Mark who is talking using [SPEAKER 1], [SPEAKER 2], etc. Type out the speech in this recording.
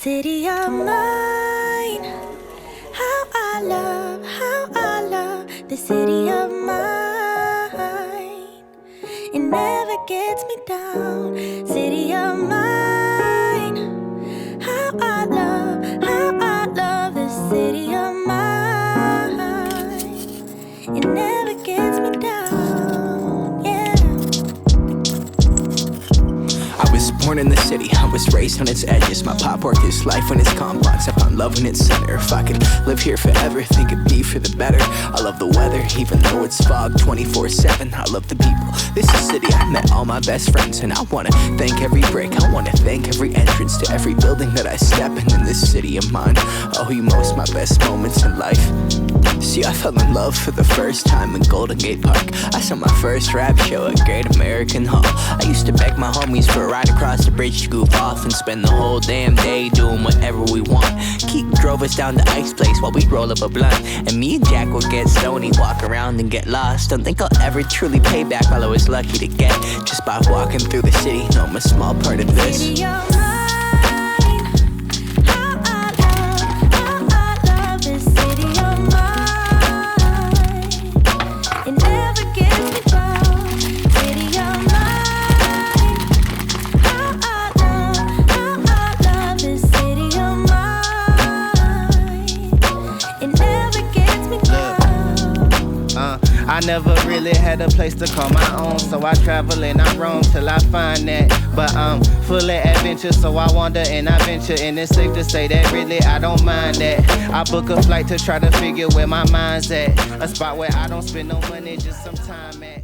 [SPEAKER 1] city of mine. How I love the city of mine. It never gets me down, city of mine. How I love the city of mine. It never gets me down, yeah.
[SPEAKER 2] I was born in the city, I was raised on its edges. My pop worked his life when it's complex. I found love in its center. If I could live here forever, think it'd be for the better. I love the weather, even though it's fog 24/7. I love the people, this is city. I met all my best friends, and I wanna thank every brick. I wanna thank every entrance to every building that I step in this city of mine. I owe you most my best moments in life. See, I fell in love for the first time in Golden Gate Park. I saw my first rap show at Great American Hall. I used to beg my homies for a ride across the bridge to goof off and spend the whole damn day doing whatever we want. Keith drove us down to Ice Place while we'd roll up a blunt, and me and Jack would get stoney, walk around and get lost. Don't think I'll ever truly pay back all I was lucky to get just by walking through the city. No, I'm a small part of this.
[SPEAKER 1] City of mine. How I love this city of mine. It never gets me down, city of mine. How I love this city of mine. It never gets me down.
[SPEAKER 3] I never really had a place to call my own, so I travel and I roam till I find that. But I'm full of adventure, so I wander and I venture, and it's safe to say that really I don't mind that. I book a flight to try to figure where my mind's at, a spot where I don't spend no money, just some time at.